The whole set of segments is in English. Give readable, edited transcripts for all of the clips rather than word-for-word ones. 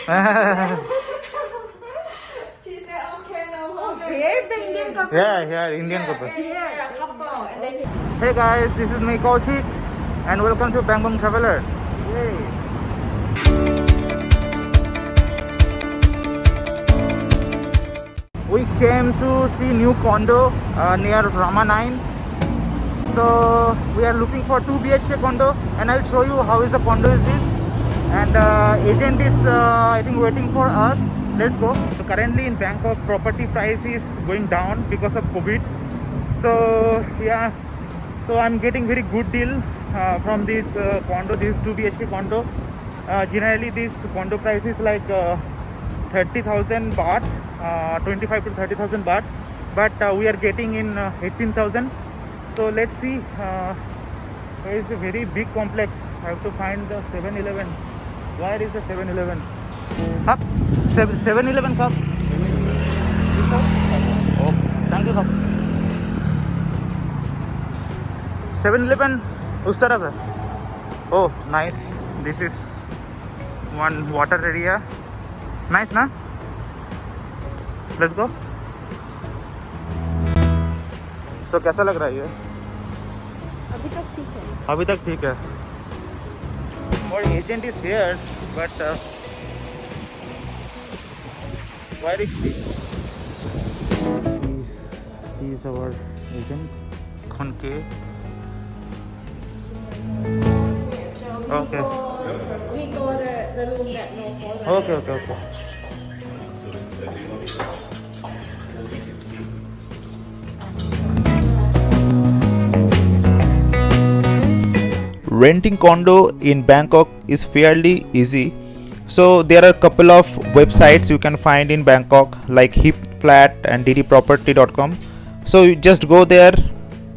She said, okay, no problem. Here, the Indian couple. Yeah, Indian couple. Yeah, couple. And then Hey guys, this is me Kaushik and welcome to Bangkok Traveler. Yay. We came to see new condo near Rama 9. So we are looking for 2 BHK condo and I'll show you how is the condo is this. And agent is I think waiting for us. Let's go. So currently in Bangkok property price is going down because of COVID. So yeah, so I'm getting very good deal from this condo, this 2 BHK condo. Generally this condo price is like 30,000 baht, 25 to 30,000 baht, but we are getting in 18,000. So let's see. There is a very big complex. I have to find the 7-Eleven. Where is the 7-Eleven? Cup? 7-Eleven cup? Oh, thank you cup. 7-Eleven उस तरफ है. Oh, nice. This is one water area. Nice ना? Let's go. So कैसा लग रहा है ये? अभी तक ठीक है. अभी तक ठीक है. Our agent is here, but where is he? He is our agent, Khwang. Okay. we go the room that no photo. Okay. Renting condo in Bangkok is fairly easy. So there are a couple of websites you can find in Bangkok like Hip Flat and ddproperty.com. So you just go there,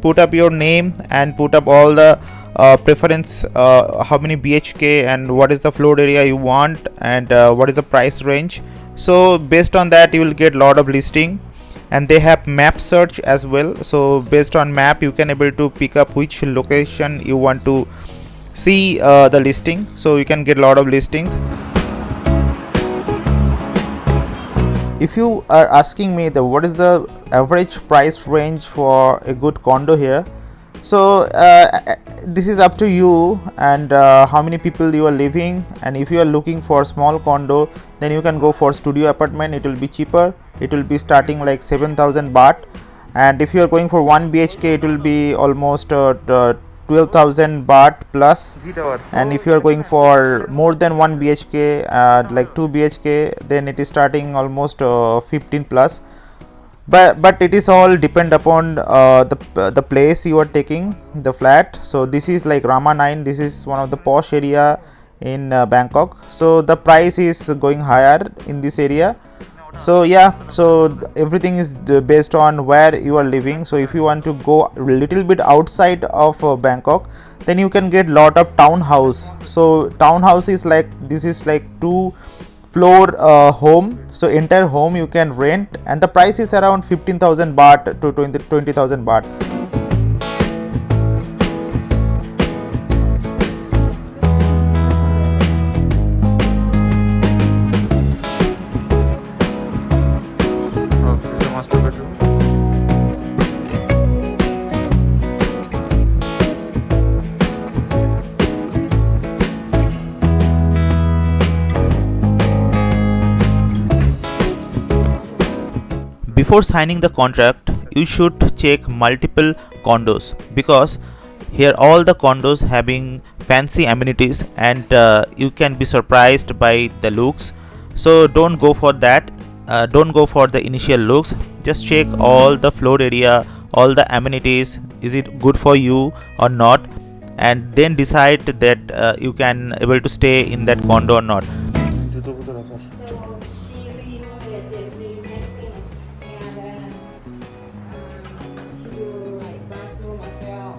put up your name and put up all the preference, how many BHK and what is the floor area you want and what is the price range. So based on that you will get lot of listing, and they have map search as well. So based on map you can able to pick up which location you want to see the listing. So you can get lot of listings. If you are asking me what is the average price range for a good condo here, so this is up to you and how many people you are living. And if you are looking for small condo, then you can go for studio apartment. It will be cheaper. It will be starting like 7,000 baht, and if you are going for 1 BHK it will be almost 12,000 baht plus. And if you are going for more than 1 BHK like 2 BHK, then it is starting almost 15 plus. But it is all depend upon the place you are taking the flat. So this is like Rama 9. This is one of the posh area in Bangkok. So the price is going higher in this area. So yeah, so everything is based on where you are living. So if you want to go a little bit outside of Bangkok, then you can get lot of townhouse. So townhouse is like, this is like 2 floor home. So entire home you can rent, and the price is around 15,000 baht to 20,000 baht. Before signing the contract, you should check multiple condos, because here all the condos having fancy amenities and you can be surprised by the looks. So don't go for that. Don't go for the initial looks. Just check all the floor area, all the amenities. Is it good for you or not? And then decide that you can able to stay in that condo or not. So she renovated the maintenance and she do like bathroom as well.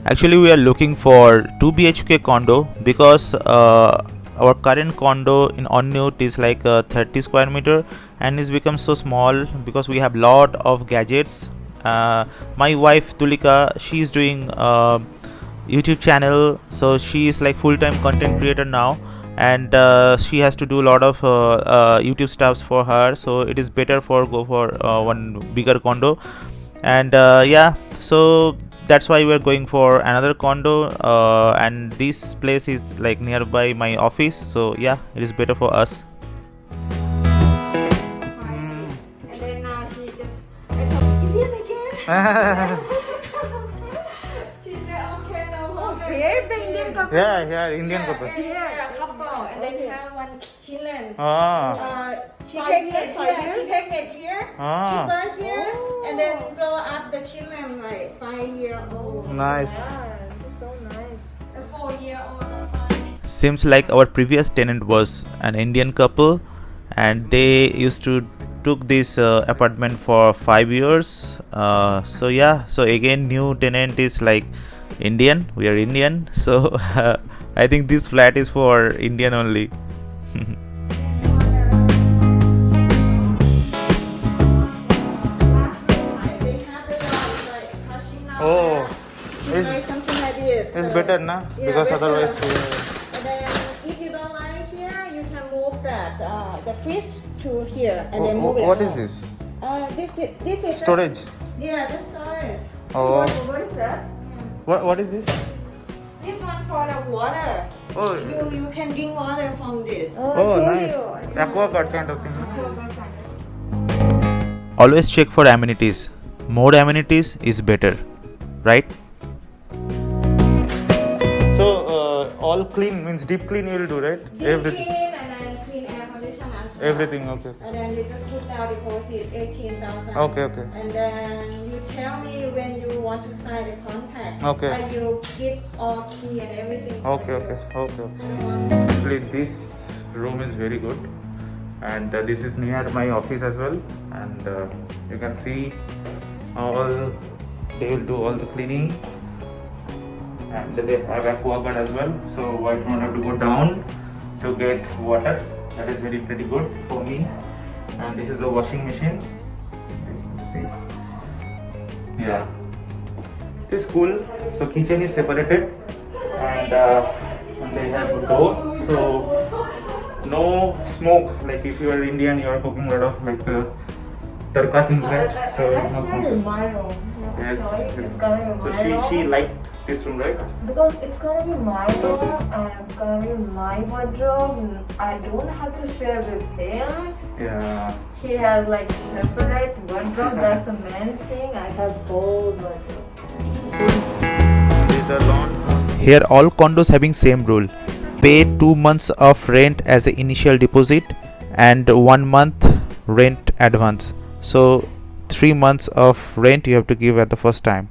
Actually we are looking for 2 BHK condo because our current condo in Onnut is like 30 square meter and it's become so small because we have lot of gadgets. My wife Tulika, she is doing YouTube channel. So she is like full-time content creator now, and she has to do a lot of YouTube stuffs for her. So it is better for go for one bigger condo, and yeah, so that's why we're going for another condo, and this place is like nearby my office. So yeah, it is better for us. And then now she just Indian again. She said, okay, no problem. Here the Indian couple. Yeah, Indian couple. Yeah, couple. And then you have one children. Ah. She pregnant here. She pregnant here. Ah. Give birth here, and then grow up the children like 5-year-old. Nice. Yeah, this is so nice. A 4-year-old. Seems like our previous tenant was an Indian couple, and they used to took this apartment for 5 years. So yeah, so again new tenant is like Indian. We are Indian, so I think this flat is for Indian only. They have the dog like hushing now. Oh, She it's- likes something like this. It's so- better, na? Yeah, Because better. otherwise. And then if you don't like here, you can move that the fridge to here and then move it. What is out. this? This is Storage. Yeah, the storage. Oh, What is that? what is this? This one for the water. Oh, You can drink water from this. I oh, told nice. you. Aquaguard kind of thing. Always check for amenities. More amenities is better, right? So all clean means deep clean you will do, right? Deep Everything. clean and then clean air condition as well. Everything, okay. And then we just put down deposit 18,000. Okay. And then you tell me when you want to sign the contract. Okay. And you give all key and everything. Okay. Actually, this room is very good, and this is near my office as well. And you can see they will do all the cleaning, and they have aquaguard as well. So I don't have to go down to get water. That is pretty good for me. And this is the washing machine. Let's see. Yeah, it's cool. So kitchen is separated, and they have a door, so no smoke. Like if you are Indian, you are cooking a lot of like tarka things, right? So no That's smoke. my room. Yes. Sorry, it's gonna be So my room. she liked this room, right? Because it's gonna be my room and it's gonna be my wardrobe. I don't have to share with him. Yeah. He has like separate wardrobe. That's the main thing. I have bold wardrobe. Here all condos having same rule. Pay 2 months of rent as the initial deposit and 1 month rent advance. So 3 months of rent you have to give at the first time.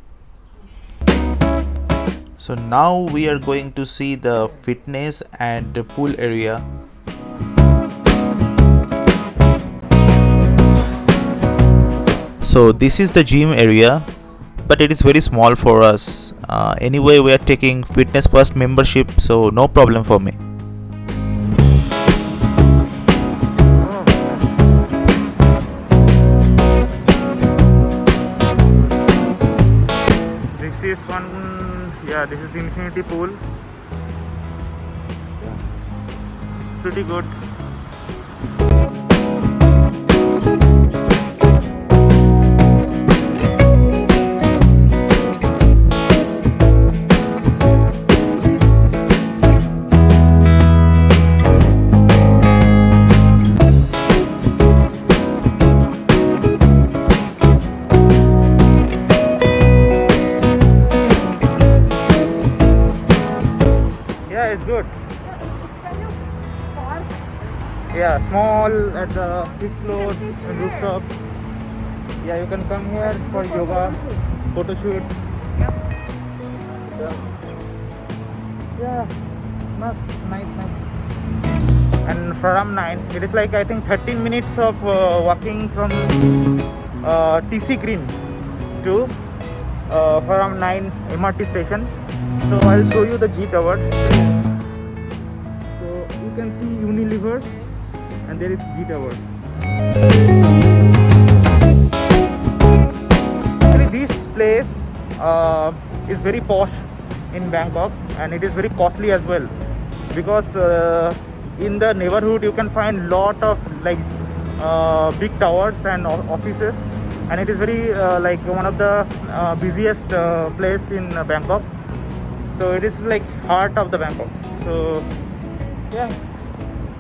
So now we are going to see the fitness and the pool area. So this is the gym area, but it is very small for us. Anyway, we are taking fitness first membership, so no problem for me. This is one, yeah, this is infinity pool. Pretty good. Yeah, it's good. Yeah, small at the 5th floor and rooftop. Yeah, you can come here for yoga, photo shoot. Yeah, nice. And from 9, it is like I think 13 minutes of walking from TC Green to from 9 MRT station. So I'll show you the G Tower. So you can see Unilever and there is G Tower. Actually this place is very posh in Bangkok, and it is very costly as well, because in the neighborhood you can find lot of like big towers and offices, and it is very like one of the busiest place in Bangkok. So it is like heart of the Bangkok. So yeah,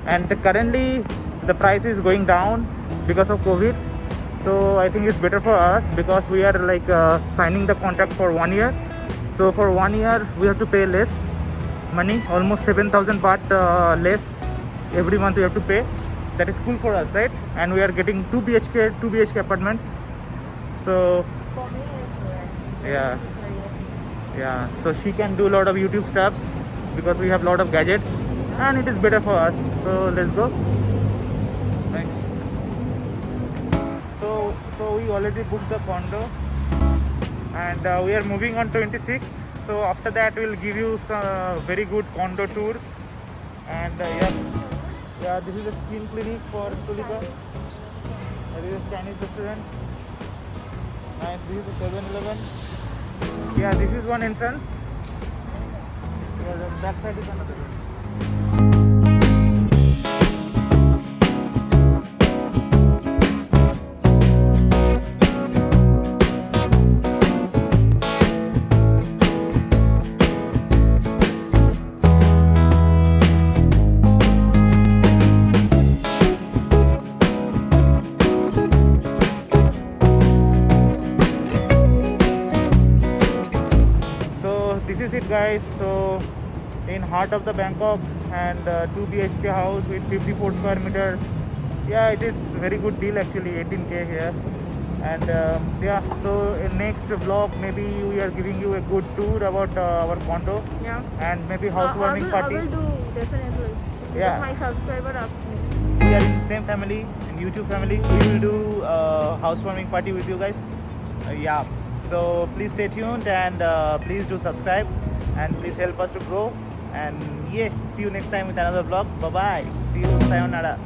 and currently the price is going down because of COVID. So I think it's better for us, because we are like signing the contract for 1 year. So for 1 year we have to pay less money, almost 7,000 baht less every month we have to pay. That is cool for us, right? And we are getting 2 BHK apartment. So For me, it's yeah, yeah. So she can do a lot of YouTube stuffs, because we have a lot of gadgets, and it is better for us. So let's go. Nice. So we already booked the condo, and we are moving on 26th. So after that we'll give you some very good condo tour. And yeah, this is a skin clinic for Tulika. There is a Chinese restaurant. Nice. This is a 7-Eleven. Yeah, this is one entrance. Yeah, the back side is another one. This is it, guys. So in heart of the Bangkok, and 2 BHK house with 54 square meter. Yeah, it is very good deal actually, 18K here. And yeah, so in next vlog maybe we are giving you a good tour about our condo. Yeah. And maybe housewarming party. I will do, definitely. Yeah. My subscriber asked me. We are in the same family, in YouTube family. We will do housewarming party with you guys. Yeah. So please stay tuned, and please do subscribe, and please help us to grow. And yeah, see you next time with another vlog. Bye bye. See you. Sayonara.